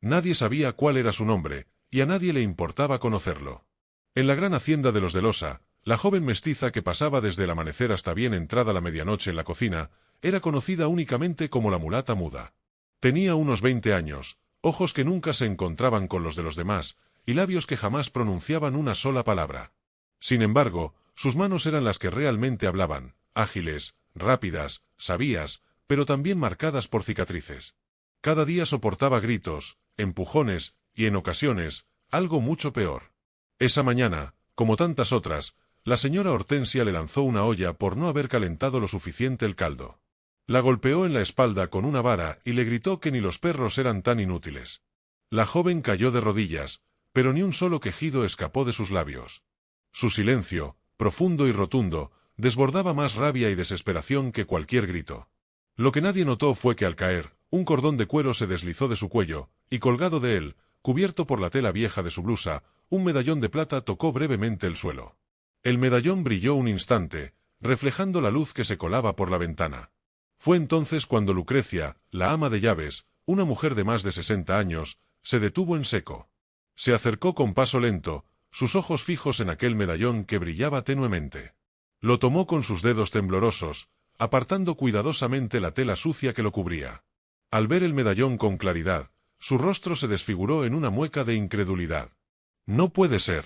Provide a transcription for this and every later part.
Nadie sabía cuál era su nombre, y a nadie le importaba conocerlo. En la gran hacienda de los de Losa, la joven mestiza que pasaba desde el amanecer hasta bien entrada la medianoche en la cocina, era conocida únicamente como la mulata muda. Tenía unos 20 años, ojos que nunca se encontraban con los de los demás, y labios que jamás pronunciaban una sola palabra. Sin embargo, sus manos eran las que realmente hablaban, ágiles, rápidas, sabías, pero también marcadas por cicatrices. Cada día soportaba gritos, empujones, y en ocasiones, algo mucho peor. Esa mañana, como tantas otras, la señora Hortensia le lanzó una olla por no haber calentado lo suficiente el caldo. La golpeó en la espalda con una vara y le gritó que ni los perros eran tan inútiles. La joven cayó de rodillas, pero ni un solo quejido escapó de sus labios. Su silencio, profundo y rotundo, desbordaba más rabia y desesperación que cualquier grito. Lo que nadie notó fue que al caer, un cordón de cuero se deslizó de su cuello, y colgado de él, cubierto por la tela vieja de su blusa, un medallón de plata tocó brevemente el suelo. El medallón brilló un instante, reflejando la luz que se colaba por la ventana. Fue entonces cuando Lucrecia, la ama de llaves, una mujer de más de 60 años, se detuvo en seco. Se acercó con paso lento, sus ojos fijos en aquel medallón que brillaba tenuemente. Lo tomó con sus dedos temblorosos, apartando cuidadosamente la tela sucia que lo cubría. Al ver el medallón con claridad, su rostro se desfiguró en una mueca de incredulidad. «No puede ser»,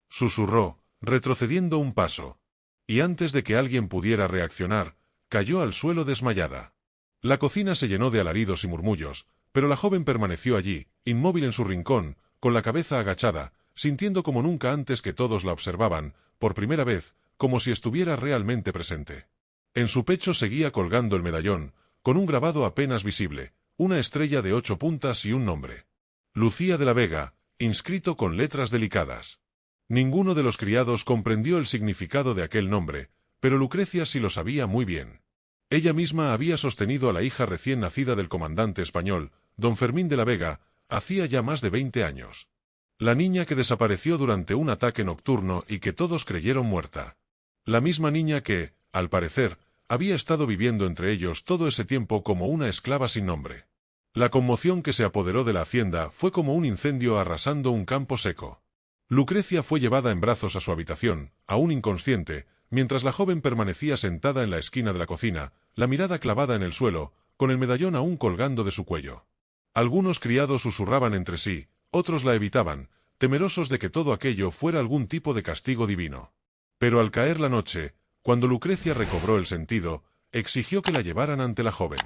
susurró, retrocediendo un paso. Y antes de que alguien pudiera reaccionar, cayó al suelo desmayada. La cocina se llenó de alaridos y murmullos, pero la joven permaneció allí, inmóvil en su rincón, con la cabeza agachada, sintiendo como nunca antes que todos la observaban, por primera vez, como si estuviera realmente presente. En su pecho seguía colgando el medallón, con un grabado apenas visible, una estrella de 8 puntas y un nombre. Lucía de la Vega, inscrito con letras delicadas. Ninguno de los criados comprendió el significado de aquel nombre, pero Lucrecia sí lo sabía muy bien. Ella misma había sostenido a la hija recién nacida del comandante español, don Fermín de la Vega, hacía ya más de 20 años. La niña que desapareció durante un ataque nocturno y que todos creyeron muerta. La misma niña que, al parecer, había estado viviendo entre ellos todo ese tiempo como una esclava sin nombre. La conmoción que se apoderó de la hacienda fue como un incendio arrasando un campo seco. Lucrecia fue llevada en brazos a su habitación, aún inconsciente, mientras la joven permanecía sentada en la esquina de la cocina, la mirada clavada en el suelo, con el medallón aún colgando de su cuello. Algunos criados susurraban entre sí, otros la evitaban, temerosos de que todo aquello fuera algún tipo de castigo divino. Pero al caer la noche, cuando Lucrecia recobró el sentido, exigió que la llevaran ante la joven.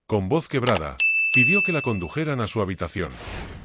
Con voz quebrada, pidió que la condujeran a su habitación.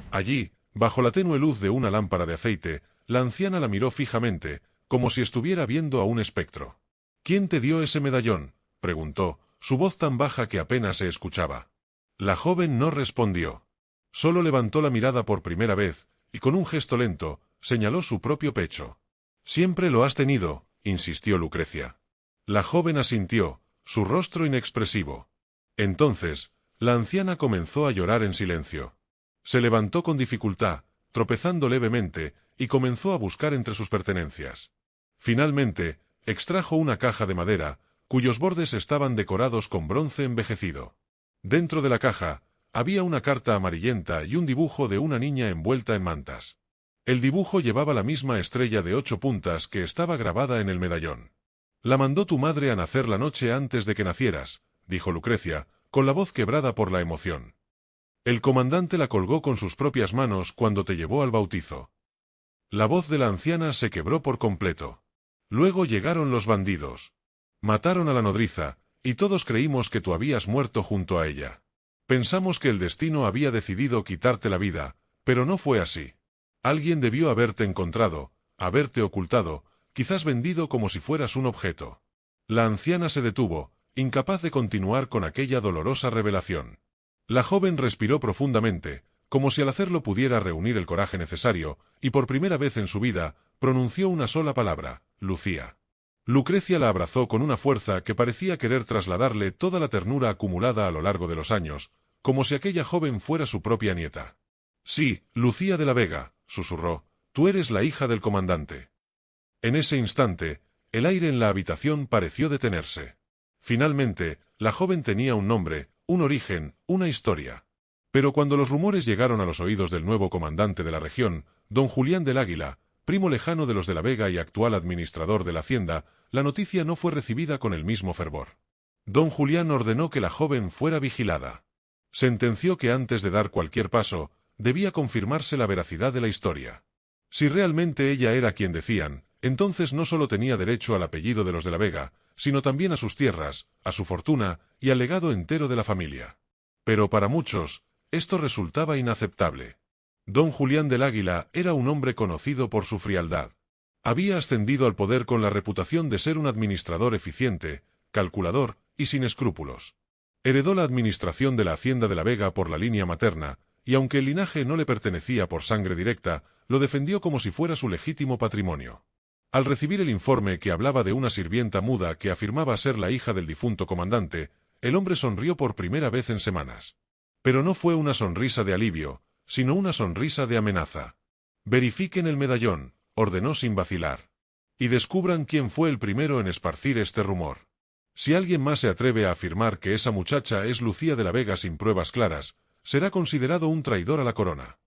Allí, bajo la tenue luz de una lámpara de aceite, la anciana la miró fijamente, como si estuviera viendo a un espectro. «¿Quién te dio ese medallón?», preguntó, su voz tan baja que apenas se escuchaba. La joven no respondió. Solo levantó la mirada por primera vez, y con un gesto lento, señaló su propio pecho. «Siempre lo has tenido», insistió Lucrecia. La joven asintió, su rostro inexpresivo. Entonces, la anciana comenzó a llorar en silencio. Se levantó con dificultad, tropezando levemente, y comenzó a buscar entre sus pertenencias. Finalmente, extrajo una caja de madera, cuyos bordes estaban decorados con bronce envejecido. Dentro de la caja, había una carta amarillenta y un dibujo de una niña envuelta en mantas. El dibujo llevaba la misma estrella de 8 puntas que estaba grabada en el medallón. «La mandó tu madre a nacer la noche antes de que nacieras», dijo Lucrecia, con la voz quebrada por la emoción. «El comandante la colgó con sus propias manos cuando te llevó al bautizo». La voz de la anciana se quebró por completo. «Luego llegaron los bandidos. Mataron a la nodriza, y todos creímos que tú habías muerto junto a ella. Pensamos que el destino había decidido quitarte la vida, pero no fue así. Alguien debió haberte encontrado, haberte ocultado, quizás vendido como si fueras un objeto». La anciana se detuvo, incapaz de continuar con aquella dolorosa revelación. La joven respiró profundamente, como si al hacerlo pudiera reunir el coraje necesario, y por primera vez en su vida, pronunció una sola palabra: «Lucía». Lucrecia la abrazó con una fuerza que parecía querer trasladarle toda la ternura acumulada a lo largo de los años, como si aquella joven fuera su propia nieta. «Sí, Lucía de la Vega», susurró, «tú eres la hija del comandante». En ese instante, el aire en la habitación pareció detenerse. Finalmente, la joven tenía un nombre, un origen, una historia. Pero cuando los rumores llegaron a los oídos del nuevo comandante de la región, don Julián del Águila, primo lejano de los de la Vega y actual administrador de la hacienda, la noticia no fue recibida con el mismo fervor. Don Julián ordenó que la joven fuera vigilada. Sentenció que antes de dar cualquier paso, debía confirmarse la veracidad de la historia. Si realmente ella era quien decían, entonces no solo tenía derecho al apellido de los de la Vega, sino también a sus tierras, a su fortuna y al legado entero de la familia. Pero para muchos, esto resultaba inaceptable. Don Julián del Águila era un hombre conocido por su frialdad. Había ascendido al poder con la reputación de ser un administrador eficiente, calculador y sin escrúpulos. Heredó la administración de la hacienda de la Vega por la línea materna, y aunque el linaje no le pertenecía por sangre directa, lo defendió como si fuera su legítimo patrimonio. Al recibir el informe que hablaba de una sirvienta muda que afirmaba ser la hija del difunto comandante, el hombre sonrió por primera vez en semanas. Pero no fue una sonrisa de alivio, sino una sonrisa de amenaza. «Verifiquen el medallón», ordenó sin vacilar. «Y descubran quién fue el primero en esparcir este rumor. Si alguien más se atreve a afirmar que esa muchacha es Lucía de la Vega sin pruebas claras, será considerado un traidor a la corona».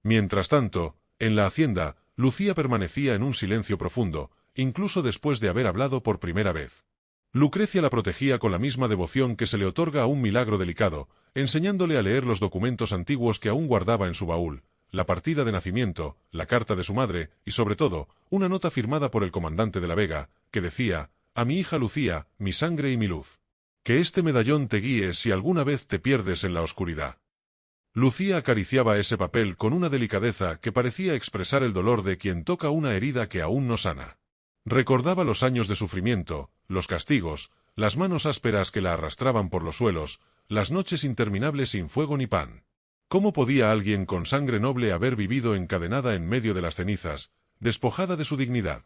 Mientras tanto, en la hacienda, Lucía permanecía en un silencio profundo, incluso después de haber hablado por primera vez. Lucrecia la protegía con la misma devoción que se le otorga a un milagro delicado, enseñándole a leer los documentos antiguos que aún guardaba en su baúl, la partida de nacimiento, la carta de su madre y, sobre todo, una nota firmada por el comandante de la Vega, que decía: «A mi hija Lucía, mi sangre y mi luz. Que este medallón te guíe si alguna vez te pierdes en la oscuridad». Lucía acariciaba ese papel con una delicadeza que parecía expresar el dolor de quien toca una herida que aún no sana. Recordaba los años de sufrimiento, los castigos, las manos ásperas que la arrastraban por los suelos, las noches interminables sin fuego ni pan. ¿Cómo podía alguien con sangre noble haber vivido encadenada en medio de las cenizas, despojada de su dignidad?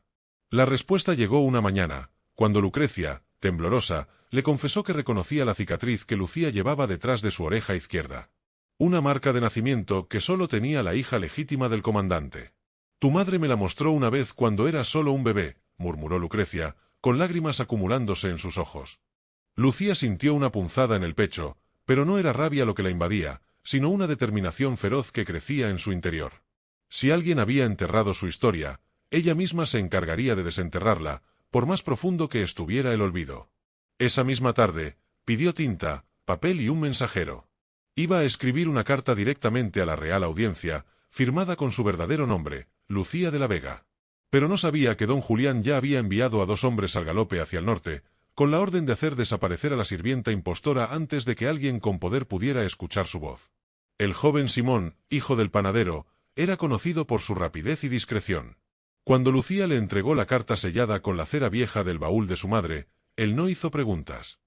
La respuesta llegó una mañana, cuando Lucrecia, temblorosa, le confesó que reconocía la cicatriz que Lucía llevaba detrás de su oreja izquierda. Una marca de nacimiento que solo tenía la hija legítima del comandante. «Tu madre me la mostró una vez cuando era solo un bebé», murmuró Lucrecia, con lágrimas acumulándose en sus ojos. Lucía sintió una punzada en el pecho, pero no era rabia lo que la invadía, sino una determinación feroz que crecía en su interior. Si alguien había enterrado su historia, ella misma se encargaría de desenterrarla, por más profundo que estuviera el olvido. Esa misma tarde, pidió tinta, papel y un mensajero. Iba a escribir una carta directamente a la Real Audiencia, firmada con su verdadero nombre, Lucía de la Vega. Pero no sabía que don Julián ya había enviado a 2 hombres al galope hacia el norte, con la orden de hacer desaparecer a la sirvienta impostora antes de que alguien con poder pudiera escuchar su voz. El joven Simón, hijo del panadero, era conocido por su rapidez y discreción. Cuando Lucía le entregó la carta sellada con la cera vieja del baúl de su madre, él no hizo preguntas.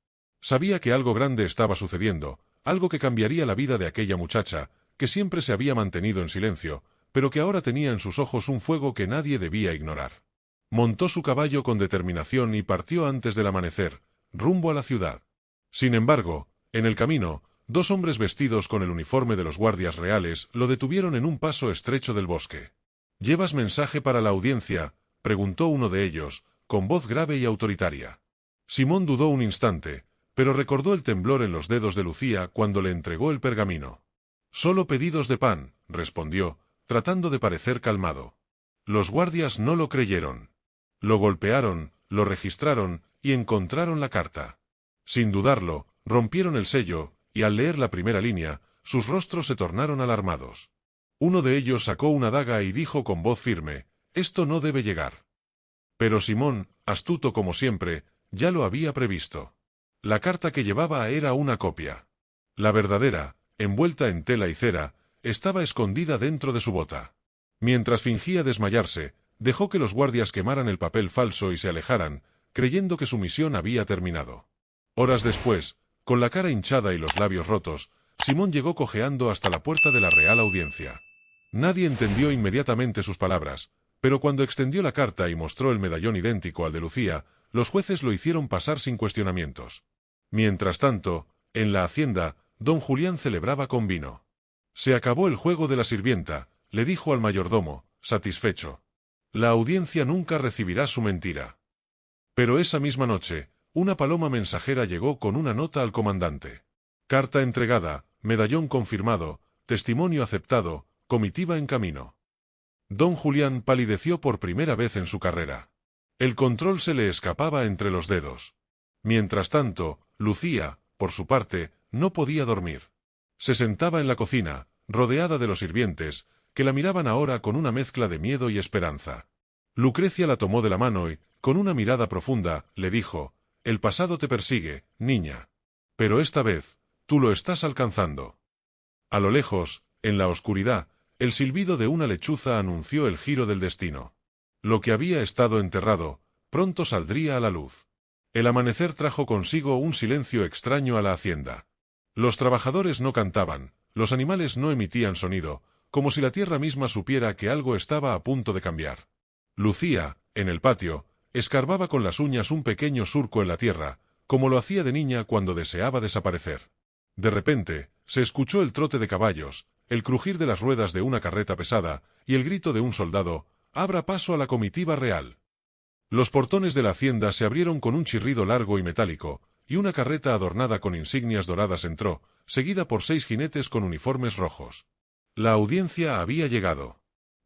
Sabía que algo grande estaba sucediendo, algo que cambiaría la vida de aquella muchacha, que siempre se había mantenido en silencio, pero que ahora tenía en sus ojos un fuego que nadie debía ignorar. Montó su caballo con determinación y partió antes del amanecer, rumbo a la ciudad. Sin embargo, en el camino, 2 hombres vestidos con el uniforme de los guardias reales lo detuvieron en un paso estrecho del bosque. «¿Llevas mensaje para la audiencia?», preguntó uno de ellos, con voz grave y autoritaria. Simón dudó un instante, pero recordó el temblor en los dedos de Lucía cuando le entregó el pergamino. «Solo pedidos de pan», respondió, tratando de parecer calmado. Los guardias no lo creyeron. Lo golpearon, lo registraron y encontraron la carta. Sin dudarlo, rompieron el sello, y al leer la primera línea, sus rostros se tornaron alarmados. Uno de ellos sacó una daga y dijo con voz firme: «Esto no debe llegar». Pero Simón, astuto como siempre, ya lo había previsto. La carta que llevaba era una copia. La verdadera, envuelta en tela y cera, estaba escondida dentro de su bota. Mientras fingía desmayarse, dejó que los guardias quemaran el papel falso y se alejaran, creyendo que su misión había terminado. Horas después, con la cara hinchada y los labios rotos, Simón llegó cojeando hasta la puerta de la Real Audiencia. Nadie entendió inmediatamente sus palabras, pero cuando extendió la carta y mostró el medallón idéntico al de Lucía, los jueces lo hicieron pasar sin cuestionamientos. Mientras tanto, en la hacienda, don Julián celebraba con vino. «Se acabó el juego de la sirvienta», le dijo al mayordomo, satisfecho. «La audiencia nunca recibirá su mentira». Pero esa misma noche, una paloma mensajera llegó con una nota al comandante. «Carta entregada», medallón confirmado, testimonio aceptado, comitiva en camino. Don Julián palideció por primera vez en su carrera. El control se le escapaba entre los dedos. Mientras tanto, Lucía, por su parte, no podía dormir. Se sentaba en la cocina, rodeada de los sirvientes, que la miraban ahora con una mezcla de miedo y esperanza. Lucrecia la tomó de la mano y, con una mirada profunda, le dijo: «El pasado te persigue, niña. Pero esta vez, tú lo estás alcanzando». A lo lejos, en la oscuridad, el silbido de una lechuza anunció el giro del destino. Lo que había estado enterrado, pronto saldría a la luz. El amanecer trajo consigo un silencio extraño a la hacienda. Los trabajadores no cantaban, los animales no emitían sonido, como si la tierra misma supiera que algo estaba a punto de cambiar. Lucía, en el patio, escarbaba con las uñas un pequeño surco en la tierra, como lo hacía de niña cuando deseaba desaparecer. De repente, se escuchó el trote de caballos, el crujir de las ruedas de una carreta pesada, y el grito de un soldado: «Abra paso a la comitiva real». Los portones de la hacienda se abrieron con un chirrido largo y metálico, y una carreta adornada con insignias doradas entró, seguida por 6 jinetes con uniformes rojos. La audiencia había llegado.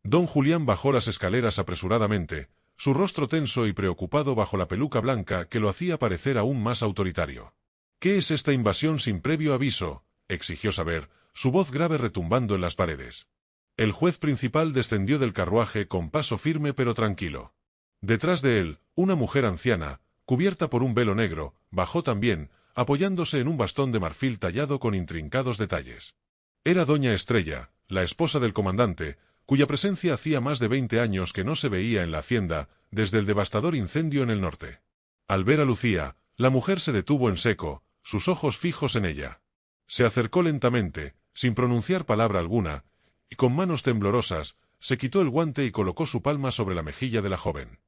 Don Julián bajó las escaleras apresuradamente, su rostro tenso y preocupado bajo la peluca blanca que lo hacía parecer aún más autoritario. «¿Qué es esta invasión sin previo aviso?», exigió saber, su voz grave retumbando en las paredes. El juez principal descendió del carruaje con paso firme pero tranquilo. Detrás de él, una mujer anciana, cubierta por un velo negro, bajó también, apoyándose en un bastón de marfil tallado con intrincados detalles. Era doña Estrella, la esposa del comandante, cuya presencia hacía más de 20 años que no se veía en la hacienda, desde el devastador incendio en el norte. Al ver a Lucía, la mujer se detuvo en seco, sus ojos fijos en ella. Se acercó lentamente, sin pronunciar palabra alguna, y con manos temblorosas, se quitó el guante y colocó su palma sobre la mejilla de la joven.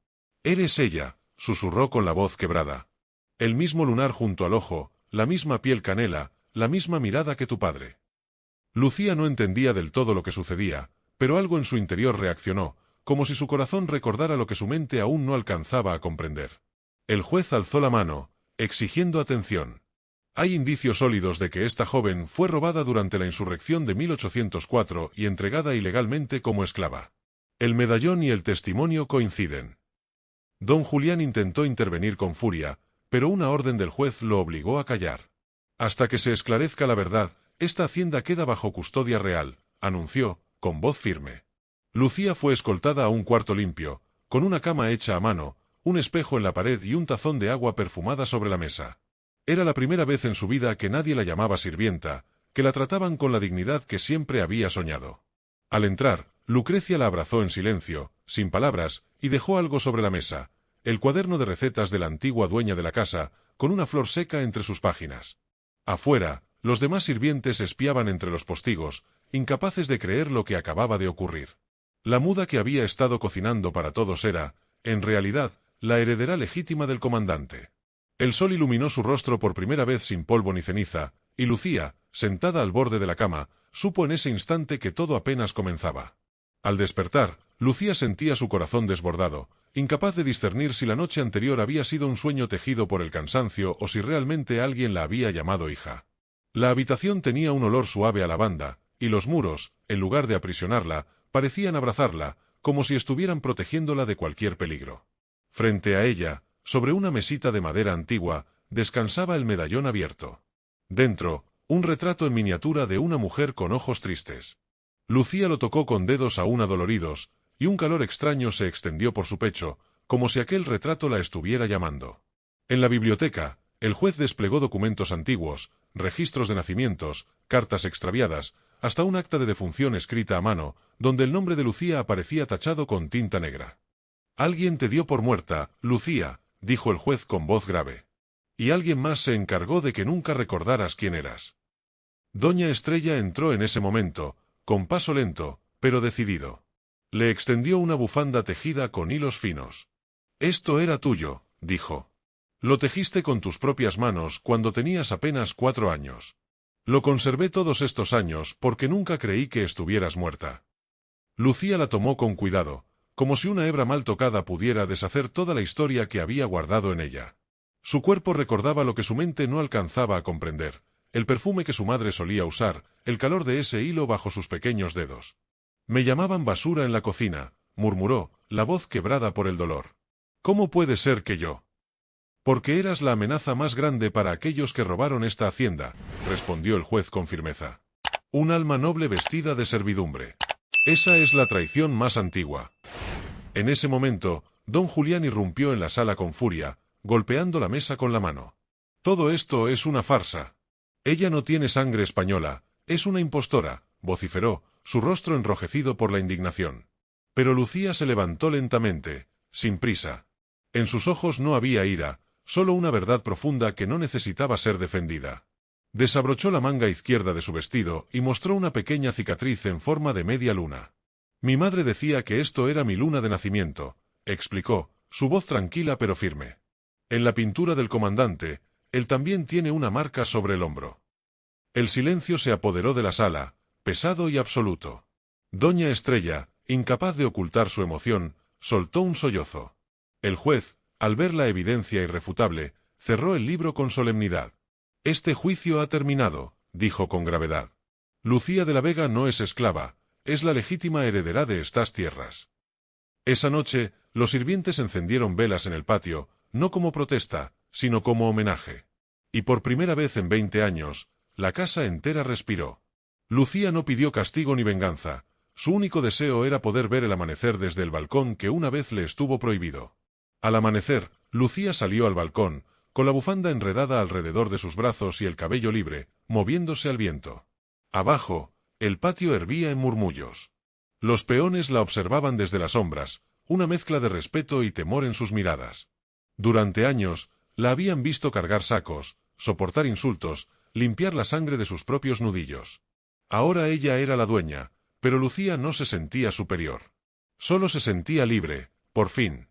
«Eres ella», susurró con la voz quebrada. «El mismo lunar junto al ojo, la misma piel canela, la misma mirada que tu padre». Lucía no entendía del todo lo que sucedía, pero algo en su interior reaccionó, como si su corazón recordara lo que su mente aún no alcanzaba a comprender. El juez alzó la mano, exigiendo atención. «Hay indicios sólidos de que esta joven fue robada durante la insurrección de 1804 y entregada ilegalmente como esclava. El medallón y el testimonio coinciden». Don Julián intentó intervenir con furia, pero una orden del juez lo obligó a callar. «Hasta que se esclarezca la verdad, esta hacienda queda bajo custodia real», anunció, con voz firme. Lucía fue escoltada a un cuarto limpio, con una cama hecha a mano, un espejo en la pared y un tazón de agua perfumada sobre la mesa. Era la primera vez en su vida que nadie la llamaba sirvienta, que la trataban con la dignidad que siempre había soñado. Al entrar, Lucrecia la abrazó en silencio, sin palabras, y dejó algo sobre la mesa, el cuaderno de recetas de la antigua dueña de la casa, con una flor seca entre sus páginas. Afuera, los demás sirvientes espiaban entre los postigos, incapaces de creer lo que acababa de ocurrir. La muda que había estado cocinando para todos era, en realidad, la heredera legítima del comandante. El sol iluminó su rostro por primera vez sin polvo ni ceniza, y Lucía, sentada al borde de la cama, supo en ese instante que todo apenas comenzaba. Al despertar, Lucía sentía su corazón desbordado, incapaz de discernir si la noche anterior había sido un sueño tejido por el cansancio o si realmente alguien la había llamado hija. La habitación tenía un olor suave a lavanda, y los muros, en lugar de aprisionarla, parecían abrazarla, como si estuvieran protegiéndola de cualquier peligro. Frente a ella, sobre una mesita de madera antigua, descansaba el medallón abierto. Dentro, un retrato en miniatura de una mujer con ojos tristes. Lucía lo tocó con dedos aún adoloridos, y un calor extraño se extendió por su pecho, como si aquel retrato la estuviera llamando. En la biblioteca, el juez desplegó documentos antiguos, registros de nacimientos, cartas extraviadas, hasta un acta de defunción escrita a mano, donde el nombre de Lucía aparecía tachado con tinta negra. «Alguien te dio por muerta, Lucía», dijo el juez con voz grave. «Y alguien más se encargó de que nunca recordaras quién eras». Doña Estrella entró en ese momento, con paso lento, pero decidido. Le extendió una bufanda tejida con hilos finos. «Esto era tuyo», dijo. «Lo tejiste con tus propias manos cuando tenías apenas 4 años. Lo conservé todos estos años porque nunca creí que estuvieras muerta». Lucía la tomó con cuidado, como si una hebra mal tocada pudiera deshacer toda la historia que había guardado en ella. Su cuerpo recordaba lo que su mente no alcanzaba a comprender, el perfume que su madre solía usar, el calor de ese hilo bajo sus pequeños dedos. Me llamaban basura en la cocina, murmuró, la voz quebrada por el dolor. ¿Cómo puede ser que yo? Porque eras la amenaza más grande para aquellos que robaron esta hacienda, respondió el juez con firmeza. Un alma noble vestida de servidumbre. Esa es la traición más antigua. En ese momento, don Julián irrumpió en la sala con furia, golpeando la mesa con la mano. Todo esto es una farsa. Ella no tiene sangre española, es una impostora, vociferó, su rostro enrojecido por la indignación. Pero Lucía se levantó lentamente, sin prisa. En sus ojos no había ira, solo una verdad profunda que no necesitaba ser defendida. Desabrochó la manga izquierda de su vestido y mostró una pequeña cicatriz en forma de media luna. Mi madre decía que esto era mi luna de nacimiento, explicó, su voz tranquila pero firme. En la pintura del comandante, él también tiene una marca sobre el hombro. El silencio se apoderó de la sala, pesado y absoluto. Doña Estrella, incapaz de ocultar su emoción, soltó un sollozo. El juez, al ver la evidencia irrefutable, cerró el libro con solemnidad. Este juicio ha terminado, dijo con gravedad. Lucía de la Vega no es esclava, es la legítima heredera de estas tierras. Esa noche, los sirvientes encendieron velas en el patio, no como protesta, sino como homenaje. Y por primera vez en 20 años, la casa entera respiró. Lucía no pidió castigo ni venganza, su único deseo era poder ver el amanecer desde el balcón que una vez le estuvo prohibido. Al amanecer, Lucía salió al balcón, con la bufanda enredada alrededor de sus brazos y el cabello libre, moviéndose al viento. Abajo, el patio hervía en murmullos. Los peones la observaban desde las sombras, una mezcla de respeto y temor en sus miradas. Durante años, la habían visto cargar sacos, soportar insultos, limpiar la sangre de sus propios nudillos. Ahora ella era la dueña, pero Lucía no se sentía superior. Solo se sentía libre, por fin.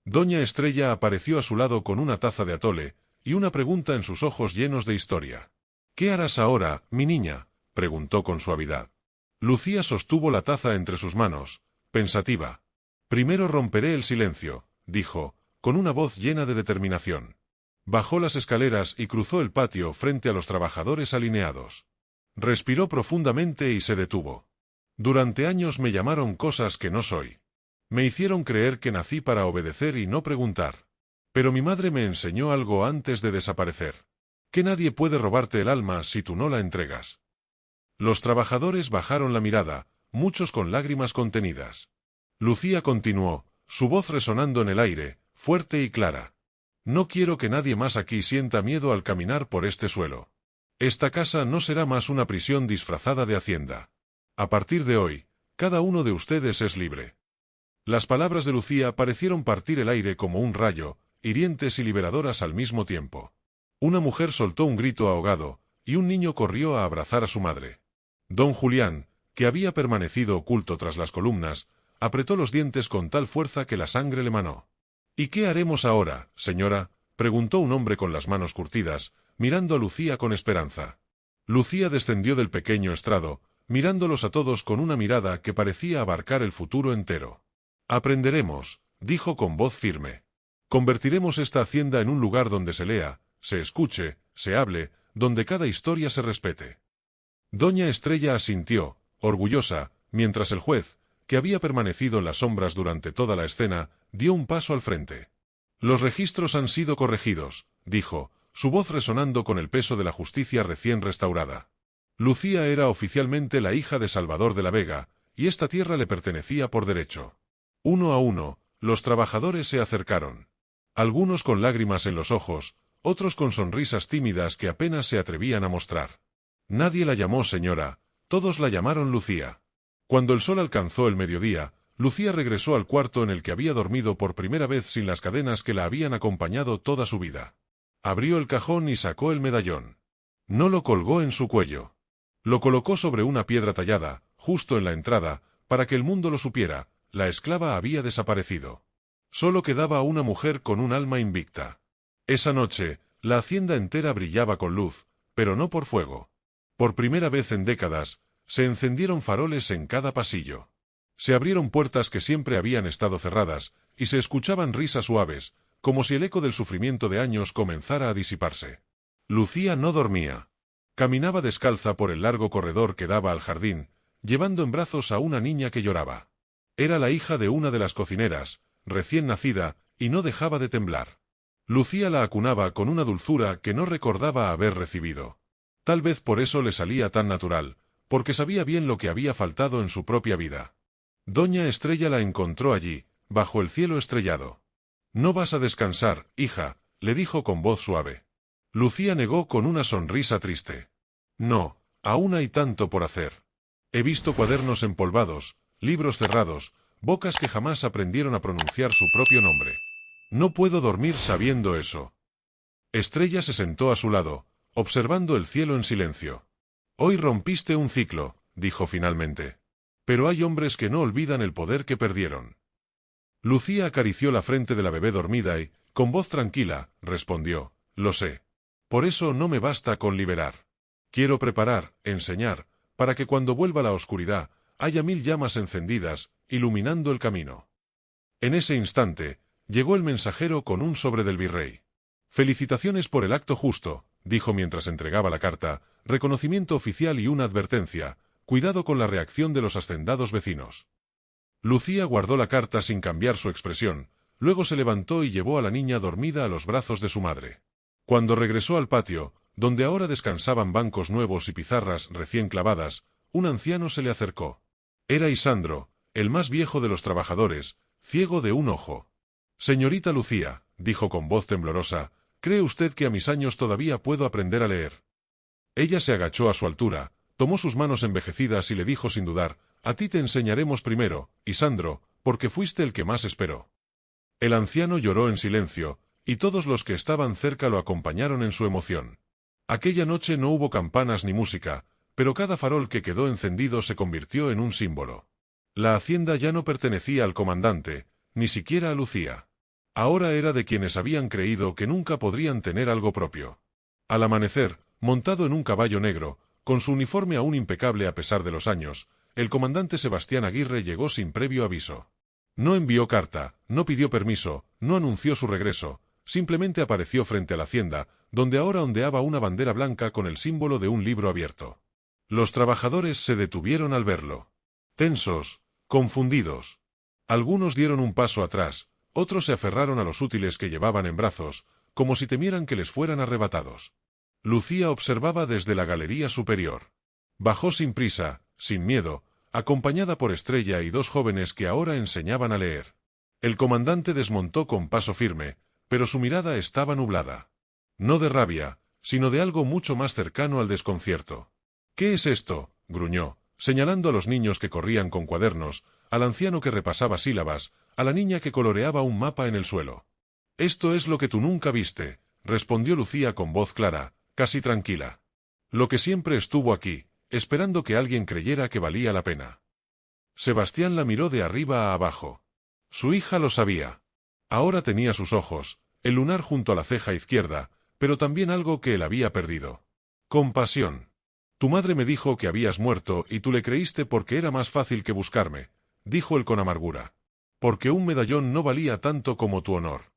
Doña Estrella apareció a su lado con una taza de atole, y una pregunta en sus ojos llenos de historia. «¿Qué harás ahora, mi niña?», preguntó con suavidad. Lucía sostuvo la taza entre sus manos, pensativa. «Primero romperé el silencio», dijo, con una voz llena de determinación. Bajó las escaleras y cruzó el patio frente a los trabajadores alineados. Respiró profundamente y se detuvo. «Durante años me llamaron cosas que no soy. Me hicieron creer que nací para obedecer y no preguntar. Pero mi madre me enseñó algo antes de desaparecer. Que nadie puede robarte el alma si tú no la entregas». Los trabajadores bajaron la mirada, muchos con lágrimas contenidas. Lucía continuó, su voz resonando en el aire, fuerte y clara. «No quiero que nadie más aquí sienta miedo al caminar por este suelo. Esta casa no será más una prisión disfrazada de hacienda. A partir de hoy, cada uno de ustedes es libre». Las palabras de Lucía parecieron partir el aire como un rayo, hirientes y liberadoras al mismo tiempo. Una mujer soltó un grito ahogado, y un niño corrió a abrazar a su madre. Don Julián, que había permanecido oculto tras las columnas, apretó los dientes con tal fuerza que la sangre le manó. «¿Y qué haremos ahora, señora?», preguntó un hombre con las manos curtidas, mirando a Lucía con esperanza. Lucía descendió del pequeño estrado, mirándolos a todos con una mirada que parecía abarcar el futuro entero. «Aprenderemos», dijo con voz firme. «Convertiremos esta hacienda en un lugar donde se lea, se escuche, se hable, donde cada historia se respete». Doña Estrella asintió, orgullosa, mientras el juez, que había permanecido en las sombras durante toda la escena, dio un paso al frente. «Los registros han sido corregidos», dijo, su voz resonando con el peso de la justicia recién restaurada. Lucía era oficialmente la hija de Salvador de la Vega, y esta tierra le pertenecía por derecho. Uno a uno, los trabajadores se acercaron. Algunos con lágrimas en los ojos, otros con sonrisas tímidas que apenas se atrevían a mostrar. Nadie la llamó señora, todos la llamaron Lucía. Cuando el sol alcanzó el mediodía, Lucía regresó al cuarto en el que había dormido por primera vez sin las cadenas que la habían acompañado toda su vida. Abrió el cajón y sacó el medallón. No lo colgó en su cuello. Lo colocó sobre una piedra tallada, justo en la entrada, para que el mundo lo supiera. La esclava había desaparecido. Solo quedaba una mujer con un alma invicta. Esa noche, la hacienda entera brillaba con luz, pero no por fuego. Por primera vez en décadas, se encendieron faroles en cada pasillo. Se abrieron puertas que siempre habían estado cerradas, y se escuchaban risas suaves, como si el eco del sufrimiento de años comenzara a disiparse. Lucía no dormía. Caminaba descalza por el largo corredor que daba al jardín, llevando en brazos a una niña que lloraba. Era la hija de una de las cocineras, recién nacida, y no dejaba de temblar. Lucía la acunaba con una dulzura que no recordaba haber recibido. Tal vez por eso le salía tan natural, porque sabía bien lo que había faltado en su propia vida. Doña Estrella la encontró allí, bajo el cielo estrellado. «No vas a descansar, hija», le dijo con voz suave. Lucía negó con una sonrisa triste. «No, aún hay tanto por hacer. He visto cuadernos empolvados, libros cerrados, bocas que jamás aprendieron a pronunciar su propio nombre. No puedo dormir sabiendo eso». Estrella se sentó a su lado, observando el cielo en silencio. «Hoy rompiste un ciclo», dijo finalmente. «Pero hay hombres que no olvidan el poder que perdieron». Lucía acarició la frente de la bebé dormida y, con voz tranquila, respondió: «Lo sé. Por eso no me basta con liberar. Quiero preparar, enseñar, para que cuando vuelva la oscuridad, haya 1000 llamas encendidas, iluminando el camino». En ese instante, llegó el mensajero con un sobre del virrey. «Felicitaciones por el acto justo», dijo mientras entregaba la carta, «reconocimiento oficial y una advertencia, cuidado con la reacción de los hacendados vecinos». Lucía guardó la carta sin cambiar su expresión, luego se levantó y llevó a la niña dormida a los brazos de su madre. Cuando regresó al patio, donde ahora descansaban bancos nuevos y pizarras recién clavadas, un anciano se le acercó. Era Isandro, el más viejo de los trabajadores, ciego de un ojo. «Señorita Lucía», dijo con voz temblorosa, «¿cree usted que a mis años todavía puedo aprender a leer?». Ella se agachó a su altura, tomó sus manos envejecidas y le dijo sin dudar: «A ti te enseñaremos primero, Isandro, porque fuiste el que más esperó». El anciano lloró en silencio, y todos los que estaban cerca lo acompañaron en su emoción. Aquella noche no hubo campanas ni música, pero cada farol que quedó encendido se convirtió en un símbolo. La hacienda ya no pertenecía al comandante, ni siquiera a Lucía. Ahora era de quienes habían creído que nunca podrían tener algo propio. Al amanecer, montado en un caballo negro, con su uniforme aún impecable a pesar de los años, el comandante Sebastián Aguirre llegó sin previo aviso. No envió carta, no pidió permiso, no anunció su regreso, simplemente apareció frente a la hacienda, donde ahora ondeaba una bandera blanca con el símbolo de un libro abierto. Los trabajadores se detuvieron al verlo. Tensos, confundidos. Algunos dieron un paso atrás, otros se aferraron a los útiles que llevaban en brazos, como si temieran que les fueran arrebatados. Lucía observaba desde la galería superior. Bajó sin prisa, sin miedo, acompañada por Estrella y 2 jóvenes que ahora enseñaban a leer. El comandante desmontó con paso firme, pero su mirada estaba nublada. No de rabia, sino de algo mucho más cercano al desconcierto. «¿Qué es esto?», gruñó, señalando a los niños que corrían con cuadernos, al anciano que repasaba sílabas, a la niña que coloreaba un mapa en el suelo. «Esto es lo que tú nunca viste», respondió Lucía con voz clara, casi tranquila. «Lo que siempre estuvo aquí, esperando que alguien creyera que valía la pena». Sebastián la miró de arriba a abajo. Su hija lo sabía. Ahora tenía sus ojos, el lunar junto a la ceja izquierda, pero también algo que él había perdido. Compasión. «Tu madre me dijo que habías muerto y tú le creíste porque era más fácil que buscarme», dijo él con amargura. «Porque un medallón no valía tanto como tu honor».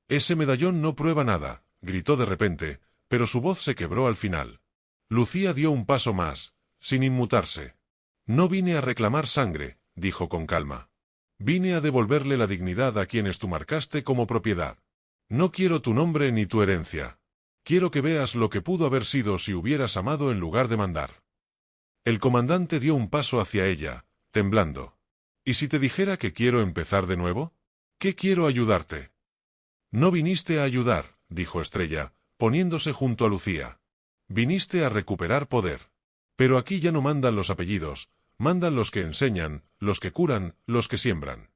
«Ese medallón no prueba nada», gritó de repente, pero su voz se quebró al final. Lucía dio un paso más, sin inmutarse. «No vine a reclamar sangre», dijo con calma. «Vine a devolverle la dignidad a quienes tú marcaste como propiedad. No quiero tu nombre ni tu herencia. Quiero que veas lo que pudo haber sido si hubieras amado en lugar de mandar». El comandante dio un paso hacia ella, temblando. «¿Y si te dijera que quiero empezar de nuevo? ¿Qué quiero ayudarte?» «No viniste a ayudar», dijo Estrella, poniéndose junto a Lucía. «Viniste a recuperar poder. Pero aquí ya no mandan los apellidos, mandan los que enseñan, los que curan, los que siembran».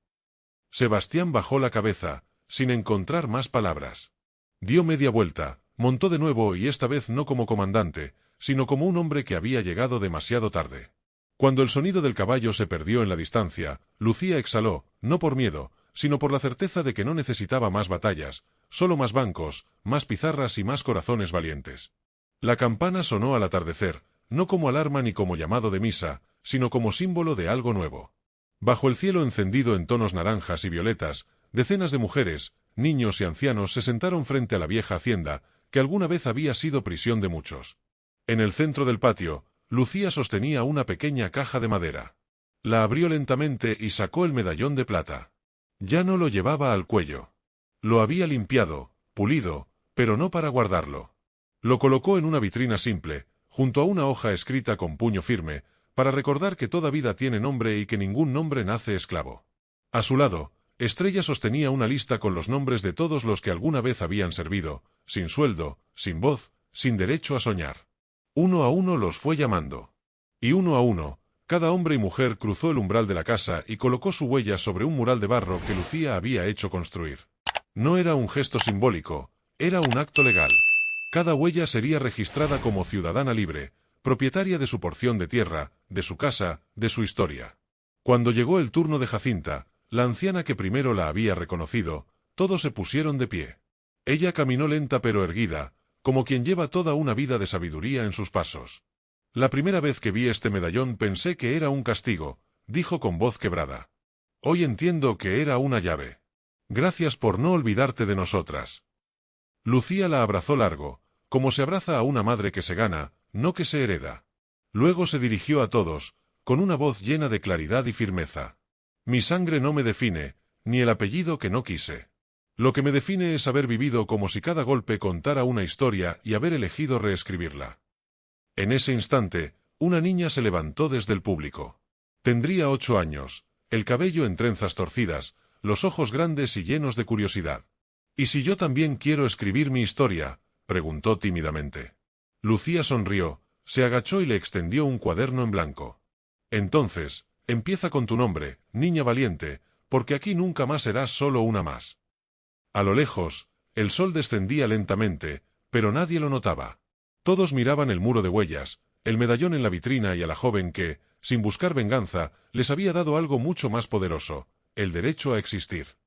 Sebastián bajó la cabeza, sin encontrar más palabras. Dio media vuelta, montó de nuevo y esta vez no como comandante, sino como un hombre que había llegado demasiado tarde. Cuando el sonido del caballo se perdió en la distancia, Lucía exhaló, no por miedo, sino por la certeza de que no necesitaba más batallas, solo más bancos, más pizarras y más corazones valientes. La campana sonó al atardecer, no como alarma ni como llamado de misa, sino como símbolo de algo nuevo. Bajo el cielo encendido en tonos naranjas y violetas, decenas de mujeres, niños y ancianos se sentaron frente a la vieja hacienda, que alguna vez había sido prisión de muchos. En el centro del patio, Lucía sostenía una pequeña caja de madera. La abrió lentamente y sacó el medallón de plata. Ya no lo llevaba al cuello. Lo había limpiado, pulido, pero no para guardarlo. Lo colocó en una vitrina simple, junto a una hoja escrita con puño firme, para recordar que toda vida tiene nombre y que ningún nombre nace esclavo. A su lado, Estrella sostenía una lista con los nombres de todos los que alguna vez habían servido, sin sueldo, sin voz, sin derecho a soñar. Uno a uno los fue llamando. Y uno a uno, cada hombre y mujer cruzó el umbral de la casa y colocó su huella sobre un mural de barro que Lucía había hecho construir. No era un gesto simbólico, era un acto legal. Cada huella sería registrada como ciudadana libre, propietaria de su porción de tierra, de su casa, de su historia. Cuando llegó el turno de Jacinta, la anciana que primero la había reconocido, todos se pusieron de pie. Ella caminó lenta pero erguida, como quien lleva toda una vida de sabiduría en sus pasos. La primera vez que vi este medallón pensé que era un castigo, dijo con voz quebrada. Hoy entiendo que era una llave. Gracias por no olvidarte de nosotras. Lucía la abrazó largo, como se abraza a una madre que se gana, no que se hereda. Luego se dirigió a todos, con una voz llena de claridad y firmeza. Mi sangre no me define, ni el apellido que no quise. Lo que me define es haber vivido como si cada golpe contara una historia y haber elegido reescribirla. En ese instante, una niña se levantó desde el público. Tendría 8 años, el cabello en trenzas torcidas, los ojos grandes y llenos de curiosidad. ¿Y si yo también quiero escribir mi historia?, preguntó tímidamente. Lucía sonrió, se agachó y le extendió un cuaderno en blanco. Entonces, empieza con tu nombre, niña valiente, porque aquí nunca más serás solo una más. A lo lejos, el sol descendía lentamente, pero nadie lo notaba. Todos miraban el muro de huellas, el medallón en la vitrina y a la joven que, sin buscar venganza, les había dado algo mucho más poderoso, el derecho a existir.